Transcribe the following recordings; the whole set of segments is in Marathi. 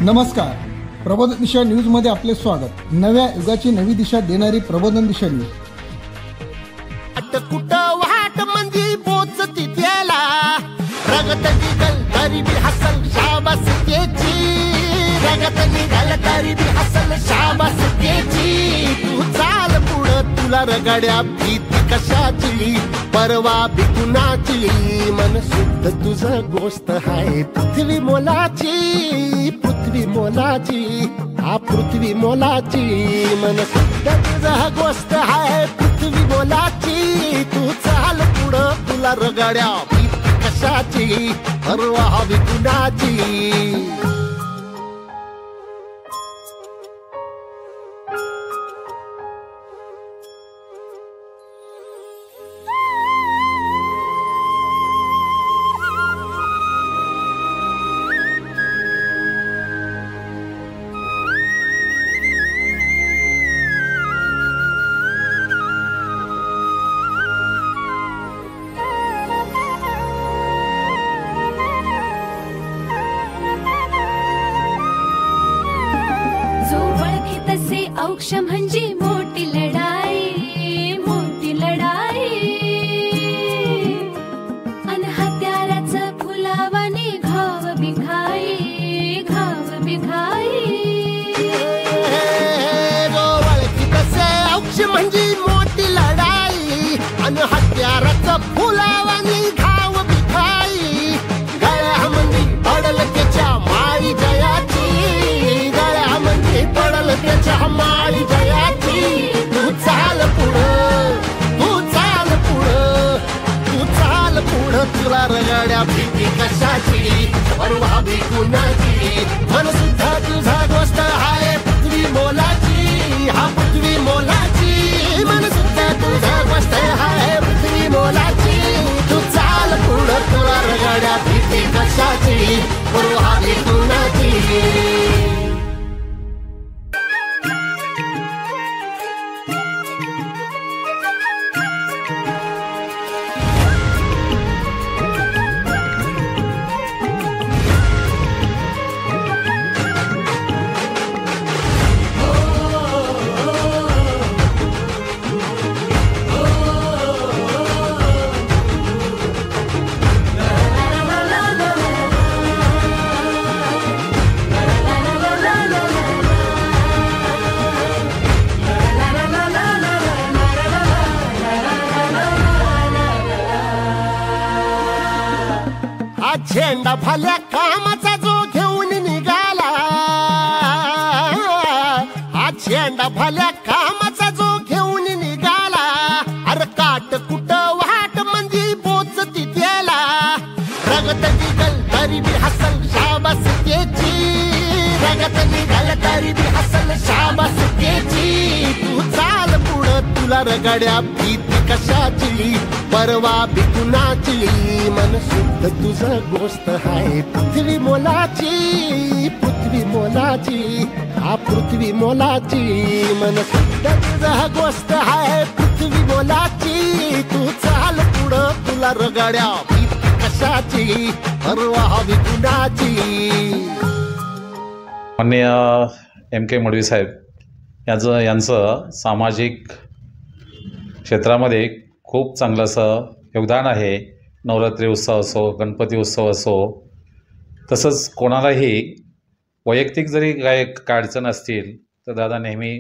नमस्कार, प्रबोधन दिशा न्यूज मध्ये आपले स्वागत। नव्या युगाची नवी दिशा देणारी प्रबोधन दिशा न्यूज। वाट मंदी पोचती त्याला रगत निघल तरी बी हसल शाबास त्याची, रगत निघल तरी बी हसल शाबास त्याची। तू चाल पुढं तुला रगड्या भीती कशाची, परवा बी कुणाची, मन शुद्ध तुझं गोष्ट आहे पृथ्वी मोलाची, पृथ्वी मोलाची, हा पृथ्वी मोलाची, मन शुद्ध तुझं गोष्ट आहे पृथ्वी मोलाची। तू चाल पुढं तुला रगड्या भीती कशाची, परवा हवी कुणाची। औक्ष म्हणजे मोठी लढाई, मोठी लढाई, अन हत्याराचं फुलावाने घाव बिघाई, घाव बिघाई। औक्ष म्हणजे मोठी लढाई अन हत्याराचं फुलावाने घाव बिघाई। गळ्यामध्ये पडल त्याच्या माळी जयाची, गळ्यामध्ये पडल त्याच्या माळी जयाची। तू चाल पुढं, तू चाल पुढं, तू चाल पुढं, तुला रगड्या भीती कशाची, परवा बी कुणाची, मन सुद्धा तुझा गोष्ट आहे पृथ्वी मोलाची, हा पृथ्वी मोलाची, मन सुद्धा तुझा गोष्ट आहे पृथ्वी मोलाची। तू चाल पुढं तुला रगड्या भीती कशाची, परवा बी कुणाची। झेंडा भल्या कामाचा जो घेऊन निघाला, हा झेंडा भल्या कामाचा जो घेऊन निघाला, अरे काट कुठं वाट मंदी पोचती त्याला, रगत निघल तरी बी हसल शाबास त्याची, रगत निघल तरी बी हसल शाबास त्याची। तू चाल पुढं तुला रगड्या भीती कशाची, परवा बी कुणाची, मन शुद्ध तुझं गोष्ट आहे पृथ्वी मोलाची, पृथ्वी मोलाची, हा पृथ्वी मोलाची, मन शुद्ध तुझं गोष्ट आहे पृथ्वी मोलाची। तू चाल पुढं तुला रगड्या भीती कशाची, परवा हवी कुणाची। माननीय MK मडवी साहेब यांचं सामाजिक क्षेत्रामध्ये खूप चांगलं असं योगदान आहे। नवरात्री उत्सव असो, गणपती उत्सव असो, तसंच कोणालाही वैयक्तिक जरी काय अडचण असतील तर दादा नेहमी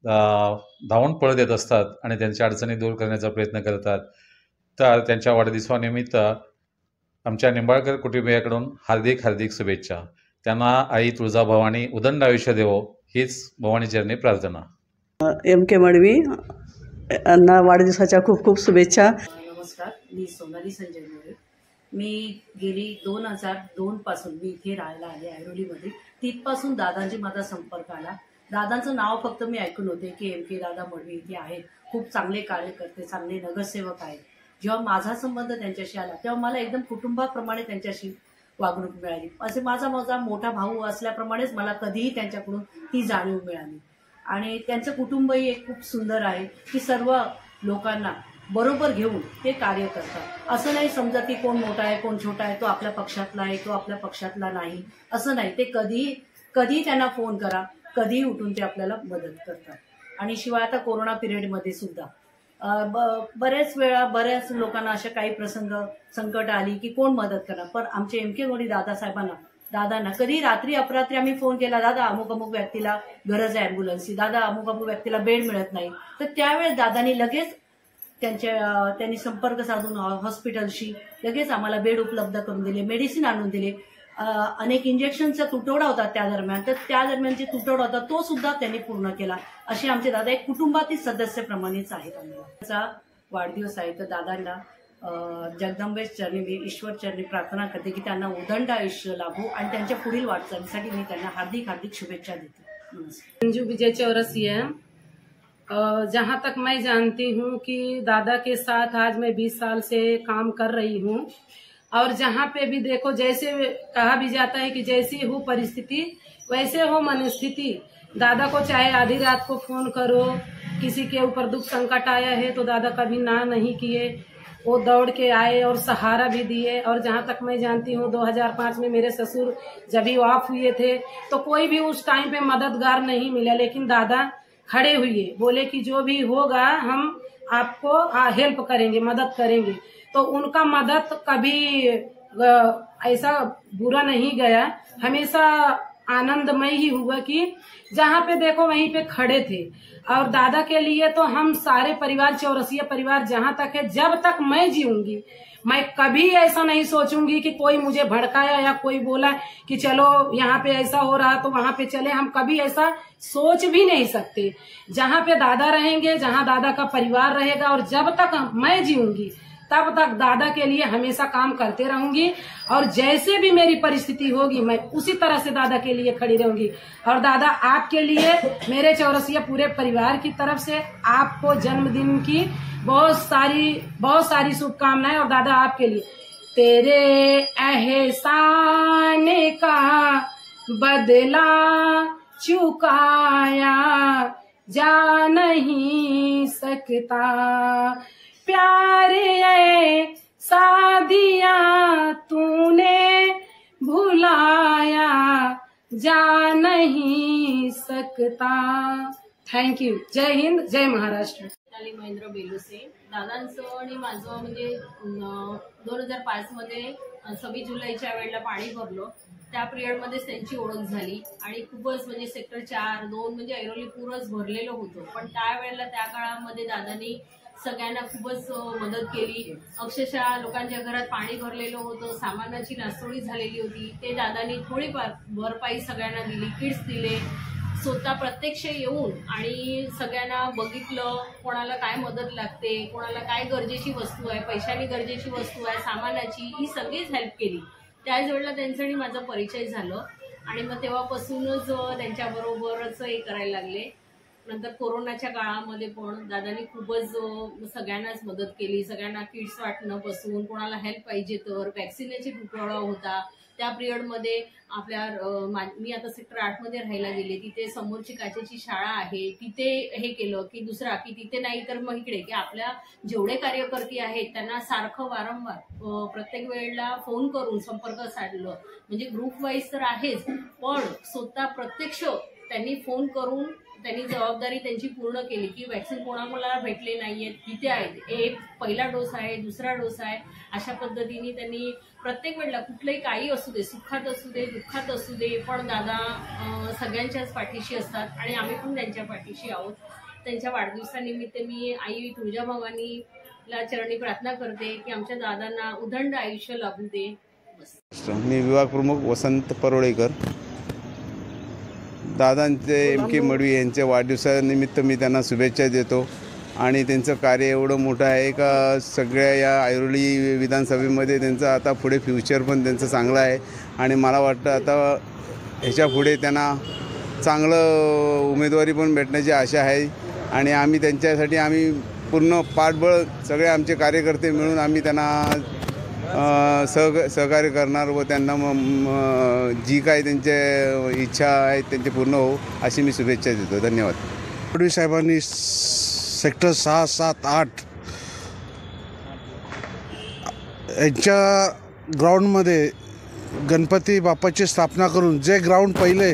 धावून पळ देत असतात आणि त्यांच्या अडचणी दूर करण्याचा प्रयत्न करतात। तर त्यांच्या वाढदिवसानिमित्त आमच्या निंबाळकर कुटुंबियाकडून हार्दिक हार्दिक शुभेच्छा। त्यांना आई तुळजाभवानी उदंड आयुष्य देवो हीच भवानी चरणी प्रार्थना। MK मडवी यांना वाढदिवसाच्या खूप खूप शुभेच्छा। नमस्कार, मी सोनाली संजय मोरे। मी गेली 2002 पासून मी इथे राहायला आले ऐरोलीमध्ये। तिथपासून दादांची माझा संपर्क आला। दादांचं नाव फक्त मी ऐकून होते की MK दादा मडवी इथे आहेत, खूप चांगले कार्यकर्ते, चांगले नगरसेवक आहेत। जेव्हा माझा संबंध त्यांच्याशी आला तेव्हा मला एकदम कुटुंबाप्रमाणे त्यांच्याशी वागणूक मिळाली। असे माझा मोठा भाऊ असल्याप्रमाणेच मला कधीही त्यांच्याकडून ती जाणीव मिळाली। आणि त्यांचं कुटुंबही एक खूप सुंदर आहे की सर्व लोकांना बरोबर घेऊन ते कार्य करतात। असं नाही समजा की कोण मोठा आहे कोण छोटा आहे, तो आपल्या पक्षातला आहे तो आपल्या पक्षातला नाही, असं नाही। ते कधीही कधी त्यांना फोन करा, कधीही उठून ते आपल्याला मदत करतात. आणि शिवाय आता कोरोना पिरियडमध्ये सुद्धा बऱ्याच वेळा बऱ्याच लोकांना अशा काही प्रसंग संकट आली की कोण मदत करणार, पण आमचे MK मोडी दादांना कधी रात्री अपरात्री आम्ही फोन केला, दादा अमुक अमुक व्यक्तीला गरज आहे ॲम्ब्युलन्सची, दादा अमुक अमुक व्यक्तीला बेड मिळत नाही, तर त्यावेळेस दादांनी लगेच त्यांनी संपर्क साधून हॉस्पिटलशी लगेच आम्हाला बेड उपलब्ध करून दिले, मेडिसिन आणून दिले. अनेक इंजेक्शनचा तुटवडा होता त्या दरम्यान, तर त्या दरम्यान जे तुटवडा होता तो सुद्धा त्यांनी पूर्ण केला. असे आमचे दादा एक कुटुंबातील सदस्याप्रमाणेच आहेत. त्याचा वाढदिवस आहे, तर दादांना जगदंबेश चरणी मी ईश्वर चरणी प्रार्थना करते की त्यांना उदंड आयुष्य लाभो आणि त्यांच्या पुढील वाटचालीसाठी मी त्यांना हार्दिक हार्दिक शुभेच्छा देते. नमस्कार. अंजू विजय चौरसिया. जहाँ तक मैं जानती हूँ कि दादा के साथ आज मैं 20 साल से काम कर रही हूँ, और जहाँ पे भी देखो जैसे कहा भी जाता है कि जैसी हो परिस्थिति वैसे हो मनस्थिति, दादा को चाहे आधी रात को फोन करो, किसी के ऊपर दुख संकट आया है तो दादा कभी ना नहीं किए, वो दौड़ के आए और सहारा भी दिए. और जहाँ तक मैं जानती हूँ 2005 में मेरे ससुर जब भी ऑफ हुए थे तो कोई भी उस टाइम पे मददगार नहीं मिला, लेकिन दादा खड़े हुए, बोले कि जो भी होगा हम आपको हेल्प करेंगे, मदद करेंगे. तो उनका मदद कभी ऐसा बुरा नहीं गया, हमेशा आनंदमय ही हुआ कि जहाँ पे देखो वहीं पे खड़े थे. और दादा के लिए तो हम सारे परिवार, चौरसिया परिवार जहाँ तक है, जब तक मैं जीऊंगी मैं कभी ऐसा नहीं सोचूंगी कि कोई मुझे भड़काया या कोई बोला कि चलो यहाँ पे ऐसा हो रहा तो वहां पे चले. हम कभी ऐसा सोच भी नहीं सकते. जहाँ पे दादा रहेंगे, जहाँ दादा का परिवार रहेगा, और जब तक मैं जीऊंगी तब तक दादा के लिए हमेशा काम करते रहूंगी. और जैसे भी मेरी परिस्थिति होगी मैं उसी तरह से दादा के लिए खड़ी रहूंगी. और दादा आपके लिए मेरे चौरसिया पूरे परिवार की तरफ से आपको जन्मदिन की बहुत सारी शुभकामनाएं. और दादा आपके लिए तेरे एहसान का बदला चुकाया जा नहीं सकता, प्यार ऐसा दिया तूने भुलाया जा नहीं सकता. Thank you. जय हिंद, जय महाराष्ट्र. महेंद्र बेलुसे. दादांचं आणि माझं म्हणजे 2005 मध्ये 26 जुलैच्या वेळेला पाणी भरलं, त्या पिरियडमध्येच त्यांची ओळख झाली आणि खूपच म्हणजे सेक्टर 4, 2 म्हणजे ऐरोली पूरच भरलेलं होतं. पण त्यावेळेला त्या काळामध्ये दादांनी सगळ्यांना खूपच मदत केली. अक्षरशः लोकांच्या घरात पाणी भरलेलं होतं, सामानाची नासोडी झालेली होती, ते दादांनी थोडीफार भरपाई सगळ्यांना दिली, किट्स दिले, स्वतः प्रत्यक्ष येऊन आणि सगळ्यांना बघितलं कोणाला काय मदत लागते, कोणाला काय गरजेची वस्तू आहे, पैशानी गरजेची वस्तू आहे, सामानाची, ही सगळीच हेल्प केली. त्याच वेळेला त्यांचा आणि माझा परिचय झालं आणि मग तेव्हापासूनच त्यांच्याबरोबरच हे करायला लागले. नंतर कोरोनाच्या काळामध्ये पण दादांनी खूपच सगळ्यांनाच मदत केली. सगळ्यांना किट्स वाटण्यापासून, कोणाला हेल्प पाहिजे तर वॅक्सिनेची तुटवडा होता त्या पिरियडमध्ये. आपल्या मी आता सेक्टर 8 मध्ये राहायला गेले, तिथे समोरची काचेची शाळा आहे, तिथे हे केलं की दुसरा की तिथे नाही तर मग इकडे, की आपल्या जेवढे कार्यकर्ते आहेत त्यांना सारखं वारंवार प्रत्येक वेळेला फोन करून संपर्क साधलं. म्हणजे ग्रुप वाईज तर आहेच, पण स्वतः प्रत्यक्ष त्यांनी फोन करून त्यांनी जबाबदारी त्यांची पूर्ण केली की वॅक्सिन कोणाकोणाला भेटले नाहीयेत, किती आहेत, एक पहिला डोस आहे, दुसरा डोस आहे, अशा पद्धतीने त्यांनी प्रत्येक वेळेला कुठलंही काही असू दे, सुखात असू दे, दुःखात असू दे, पण दादा सगळ्यांच्याच पाठीशी असतात आणि आम्ही पण त्यांच्या पाठीशी आहोत. त्यांच्या वाढदिवसानिमित्त मी आई तुळजाभवानीला चरणी प्रार्थना करते की आमच्या दादांना उदंड आयुष्य लाभू दे. मी विभाग प्रमुख वसंत परोळेकर. दादांचे MK मडवी यांच्या वाढदिवसानिमित्त मी त्यांना शुभेच्छा देतो. आणि त्यांचं कार्य एवढं मोठं आहे का सगळ्या या ऐरोली विधानसभेमध्ये त्यांचं आता पुढे फ्युचर पण त्यांचं चांगलं आहे. आणि मला वाटतं आता ह्याच्या पुढे त्यांना चांगलं उमेदवारी पण भेटण्याची आशा आहे. आणि आम्ही त्यांच्यासाठी आम्ही पूर्ण पाठबळ सगळे आमचे कार्यकर्ते मिळून आम्ही त्यांना सहकार्य करणार व त्यांना जी काय त्यांच्या इच्छा आहेत त्यांचे पूर्ण हो अशी मी शुभेच्छा देतो. धन्यवाद. मडवी साहेबांनी सेक्टर 6, 7, 8 यांच्या ग्राउंडमध्ये गणपती बाप्पाची स्थापना करून जे ग्राउंड पहिले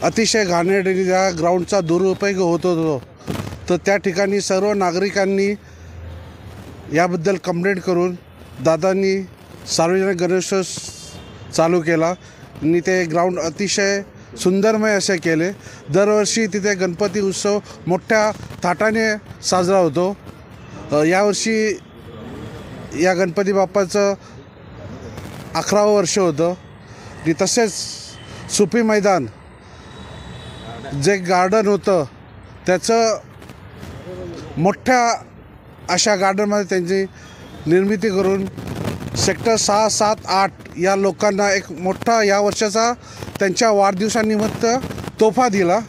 अतिशय घाणेरड्या ग्राउंडचा दुरुपयोग होत होतो, तर त्या ठिकाणी सर्व नागरिकांनी याबद्दल कंप्लेंट करून दादांनी सार्वजनिक गणेशोत्सव चालू केला आणि ते ग्राउंड अतिशय सुंदरमय असे केले. दरवर्षी तिथे गणपती उत्सव मोठ्या थाटाने साजरा होतो. यावर्षी या गणपती बाप्पाचं 11वं वर्ष होतं. आणि तसेच सुपी मैदान जे गार्डन होतं त्याचं मोठ्या अशा गार्डनमध्ये त्यांची निर्मिती करून सेक्टर 6, 7, 8 या लोकांना एक मोठा या वर्षाचा त्यांच्या वाढदिवसानिमित्त तोफा दिला.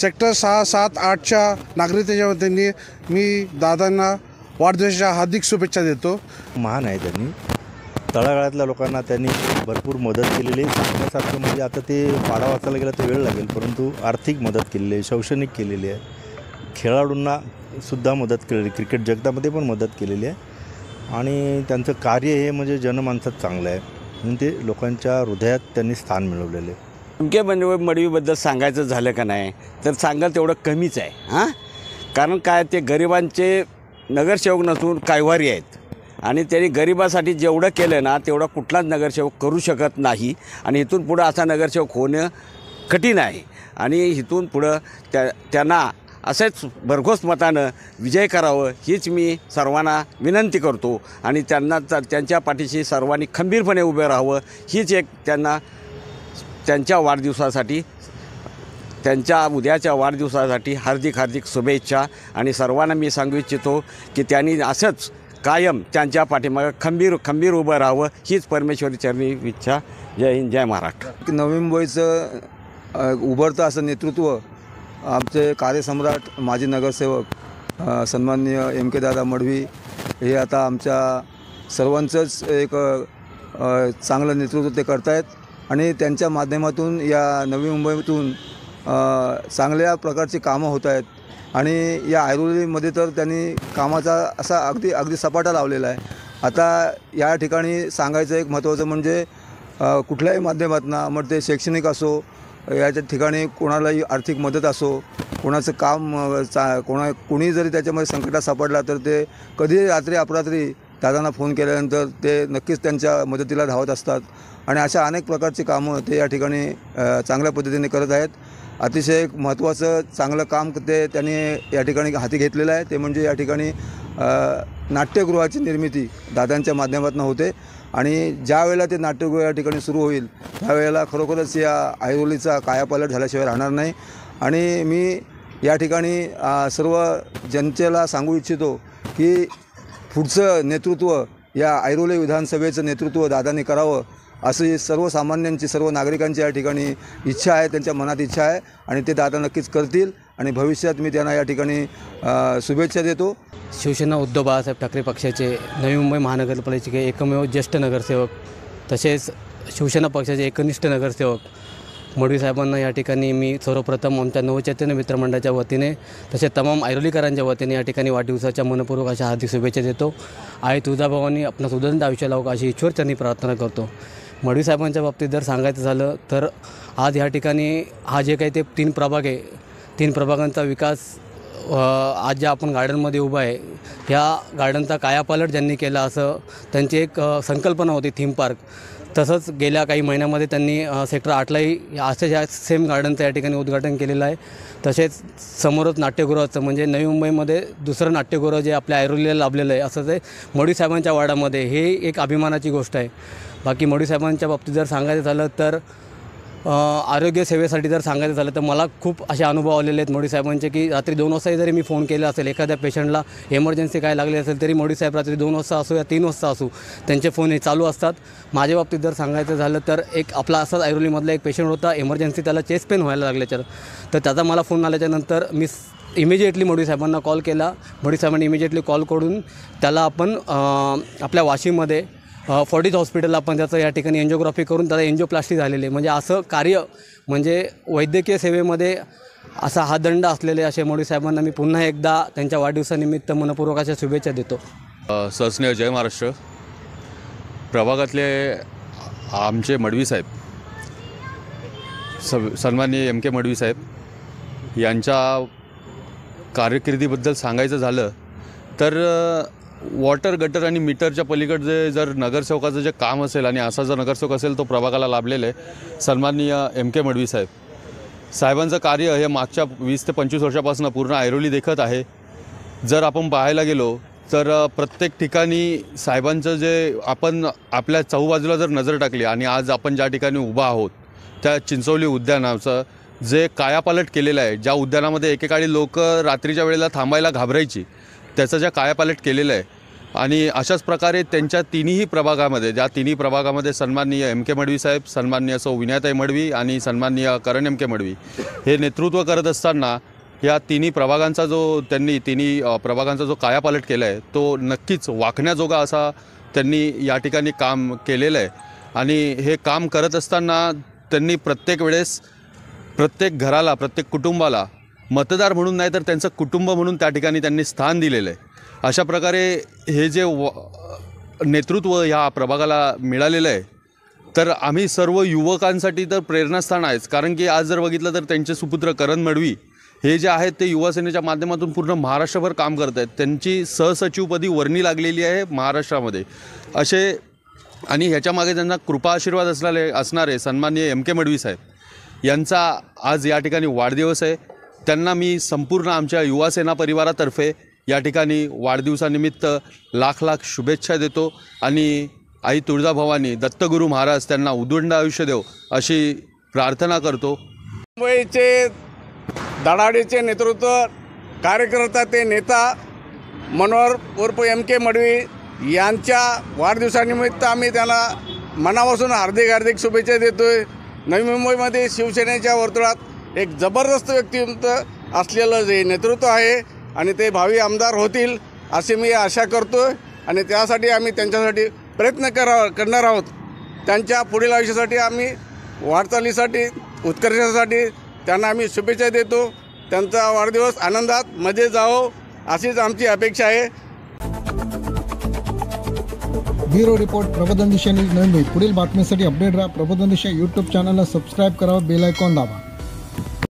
सेक्टर 6, 7, 8च्या नागरिकांच्या वतीने मी दादांना वाढदिवसाच्या हार्दिक शुभेच्छा देतो. महान आहे त्यांनी, तळागाळातल्या लोकांना त्यांनी भरपूर मदत केलेली आहे. सांगण्यासारखं म्हणजे आता ते पाडा वाचायला गेलं तर वेळ लागेल, परंतु आर्थिक मदत केलेली आहे, शैक्षणिक केलेली आहे, खेळाडूंना सुद्धा मदत केलेली, क्रिकेट जगतामध्ये पण मदत केलेली आहे. आणि त्यांचं कार्य हे म्हणजे जनमानसात चांगलं आहे, म्हणून ते लोकांच्या हृदयात त्यांनी स्थान मिळवलेलं आहे. एम के मडवीबद्दल सांगायचं झालं का नाही तर सांगाल तेवढं कमीच आहे. हां, कारण काय ते गरिबांचे नगरसेवक नसून कायवारी आहेत आणि त्यांनी गरिबासाठी जेवढं केलं ना तेवढा कुठलाच नगरसेवक करू शकत नाही. आणि इथून पुढं असा नगरसेवक होणं कठीण आहे. आणि इथून पुढं त्यांना असंच भरघोस मतानं विजय करावं हीच मी सर्वांना विनंती करतो. आणि त्यांना त्यांच्या पाठीशी सर्वांनी खंबीरपणे उभे राहावं हीच एक त्यांना त्यांच्या वाढदिवसासाठी, त्यांच्या उद्याच्या वाढदिवसासाठी हार्दिक शुभेच्छा. आणि सर्वांना मी सांगू इच्छितो की त्यांनी असंच कायम त्यांच्या पाठीमागं खंबीर उभं राहावं हीच परमेश्वरी चरणी इच्छा. जय हिंद, जय महाराष्ट्र. नवी मुंबईचं उभरतं असं नेतृत्व आमचे कार्यसम्राट माजी नगरसेवक सन्माननीय MK दादा मडवी हे आता आमच्या सर्वांचंच एक चांगलं नेतृत्व ते करत आहेत. आणि त्यांच्या माध्यमातून या नवी मुंबईतून चांगल्या प्रकारची कामं होत आहेत. आणि या ऐरोलीमध्ये तर त्यांनी कामाचा असा अगदी सपाटा लावलेला आहे. आता या ठिकाणी सांगायचं एक महत्त्वाचं म्हणजे कुठल्याही माध्यमातून मग ते शैक्षणिक असो, याच्या ठिकाणी कोणालाही आर्थिक मदत असो, कोणाचं काम कोणी जरी त्याच्यामध्ये संकटात सापडला तर ते कधीही रात्री अपरात्री दादांना फोन केल्यानंतर ते नक्कीच त्यांच्या मदतीला धावत असतात. आणि अशा अनेक प्रकारची कामं ते या ठिकाणी चांगल्या पद्धतीने करत आहेत. अतिशय एक महत्त्वाचं चांगलं काम ते त्यांनी या ठिकाणी हाती घेतलेलं आहे. ते म्हणजे या ठिकाणी नाट्यगृहाची निर्मिती दादांच्या माध्यमातून होते. आणि ज्या वेळेला ते नाट्यगृह या ठिकाणी सुरू होईल त्यावेळेला खरोखरच या ऐरोलीचा कायापालट झाल्याशिवाय राहणार नाही. आणि मी या ठिकाणी सर्व जनतेला सांगू इच्छितो की पुढचं नेतृत्व या ऐरोली विधानसभेचं नेतृत्व दादांनी करावं अशी सर्वसामान्यांची, सर्व नागरिकांची या ठिकाणी इच्छा आहे, त्यांच्या मनात इच्छा आहे. आणि ते दादा नक्कीच करतील. आणि भविष्यात मी त्यांना या ठिकाणी शुभेच्छा देतो. शिवसेना उद्धव बाळासाहेब ठाकरे पक्षाचे नवी मुंबई महानगरपालिकेचे एकमेव ज्येष्ठ नगरसेवक, तसेच शिवसेना पक्षाचे एकनिष्ठ नगरसेवक मडवी साहेबांना या ठिकाणी मी सर्वप्रथम आमच्या नवचैतन्य मित्रमंडळाच्या वतीने तसेच तमाम ऐरोलीकरांच्या वतीने या ठिकाणी वाढदिवसाच्या मनपूर्वक अशा हार्दिक शुभेच्छा देतो. आई तुळजाभवानी आपला सुदंड आयुष्य लावो अशी ईश्वरचरणी प्रार्थना करतो. मडवी साहेबांच्या बाबतीत जर सांगायचं झालं तर आज या ठिकाणी हा जे काही ते 3 प्रभाग आहे, 3 प्रभागांचा विकास आज ज्या आपण गार्डनमध्ये उभा आहे ह्या गार्डनचा कायापालट ज्यांनी केला असं त्यांची एक संकल्पना होती, थीम पार्क. तसंच गेल्या काही महिन्यामध्ये त्यांनी सेक्टर 8लाही असं ह्या सेम गार्डनचं या ठिकाणी उद्घाटन केलेलं आहे. तसेच समोरच नाट्यगृहाचं म्हणजे नवी मुंबईमध्ये दुसरं नाट्यगृह जे आपल्या ऐरोलीला लाभलेलं आहे असं ते मडवी साहेबांच्या वाड्यामध्ये, हे एक अभिमानाची गोष्ट आहे. बाकी मडवी साहेबांच्या बाबतीत जर सांगायचं झालं तर आरोग्य सेवेसाठी जर सांगायचं झालं तर मला खूप असे अनुभव आलेले आहेत मडवी साहेबांचे की रात्री 2 वाजताही जरी मी फोन केला असेल, एखाद्या पेशंटला इमर्जन्सी काय लागली असेल तरी मडवी साहेब रात्री 2 वाजता असो या 3 वाजता असो त्यांचे फोन हे चालू असतात. माझ्या बाबतीत जर सांगायचं झालं तर एक आपला असाच ऐरोलीमधला एक पेशंट होता, इमर्जन्सी त्याला चेस्ट पेन व्हायला लागल्याच्या, तर त्याचा मला फोन आल्याच्यानंतर मी इमिजिएटली मडवी साहेबांना कॉल केला. मडवी साहेबांनी इमिजिएटली कॉल करून त्याला आपण आपल्या वाशिममध्ये फोर्टिज हॉस्पिटलला आपण त्याचं या ठिकाणी एन्जिओग्राफी करून त्याला एन्जिओप्लास्टी झालेली आहे. म्हणजे असं कार्य म्हणजे वैद्यकीय सेवेमध्ये असा हा दंड असलेले असे मडवी साहेबांना मी पुन्हा एकदा त्यांच्या वाढदिवसानिमित्त मनपूर्वक अशा शुभेच्छा देतो. सहस्नेह जय महाराष्ट्र. प्रभागातले आमचे मडवी साहेब सन्माननीय MK मडवी साहेब यांच्या कारकिर्दीबद्दल सांगायचं झालं तर वॉटर गटर आणि मीटरच्या पलीकडे जर नगरसेवकाचं जे काम असेल आणि असा जर नगरसेवक असेल तो प्रभागाला लाभलेला आहे सन्माननीय MK मडवी साहेबांचं कार्य हे मागच्या 20 ते 25 वर्षापासून पूर्ण ऐरोली देखत आहे. जर आपण पाहायला गेलो तर प्रत्येक ठिकाणी साहेबांचं जे आपण आपल्या चहूबाजूला जर नजर टाकली आणि आज आपण ज्या ठिकाणी उभा आहोत त्या चिंचोली उद्यानाचं जे कायापालट केलेलं आहे, ज्या उद्यानामध्ये एकेकाळी लोक रात्रीच्या वेळेला थांबायला घाबरायची, त्याचं ज्या कायापालट केलेलं आहे आणि अशाच प्रकारे त्यांच्या तिन्ही प्रभागामध्ये सन्माननीय MK मडवी साहेब, सन्माननीय सौ विनयाताई मडवी आणि सन्माननीय करण MK मडवी हे नेतृत्व करत असताना या तिन्ही प्रभागांचा जो कायापालट केला आहे तो नक्कीच वाखण्याजोगा असा त्यांनी या ठिकाणी काम केलेलं आहे. आणि हे काम करत असताना त्यांनी प्रत्येक वेळेस प्रत्येक घराला, प्रत्येक कुटुंबाला मतदार म्हणून नाही तर त्यांचं कुटुंब म्हणून त्या ठिकाणी त्यांनी स्थान दिलेलं आहे. अशा प्रकारे हे जे नेतृत्व ह्या प्रभागाला मिळालेलं आहे तर आम्ही सर्व युवकांसाठी तर प्रेरणास्थान आहेच. कारण की आज जर बघितलं तर त्यांचे सुपुत्र करण मडवी हे जे आहेत ते युवासेनेच्या माध्यमातून पूर्ण महाराष्ट्रभर काम करत आहेत. त्यांची सहसचिवपदी वर्णी लागलेली आहे महाराष्ट्रामध्ये असे. आणि ह्याच्यामागे त्यांना कृपा आशीर्वाद असणारे सन्माननीय MK मडवी साहेब यांचा आज या ठिकाणी वाढदिवस आहे. त्यांना मी संपूर्ण आमच्या युवासेना परिवारातर्फे या ठिकाणी वाढदिवसानिमित्त लाख लाख शुभेच्छा देतो आणि आई तुळजाभवानी दत्तगुरू महाराज त्यांना उदंड आयुष्य देव अशी प्रार्थना करतो. मुंबईचे धडाडीचे नेतृत्व कार्यकर्ता ते नेता मनोहर उर्फ MK मडवी यांच्या वाढदिवसानिमित्त आम्ही त्यांना मनापासून हार्दिक शुभेच्छा देतो आहे. नवी मुंबईमध्ये शिवसेनेच्या वर्तुळात एक जबरदस्त व्यक्तिमत्व असलेलं जे नेतृत्व आहे आणि ते भावी आमदार होतील अशी मी आशा करतो आहे. आणि त्यासाठी आम्ही त्यांच्यासाठी प्रयत्न करणार आहोत. त्यांच्या पुढील आयुष्यासाठी आम्ही वाटचालीसाठी उत्कर्षासाठी त्यांना आम्ही शुभेच्छा देतो. त्यांचा वाढदिवस आनंदात मजेत जावो अशीच आमची अपेक्षा आहे. ब्युरो रिपोर्ट प्रबोधन दिशा न्यूज नवी मुंबई. पुढील बातमीसाठी अपडेट राहा. प्रबोधन दिशा यूट्यूब चॅनलला सबस्क्राईब करा, बेल आयकॉन दाबा.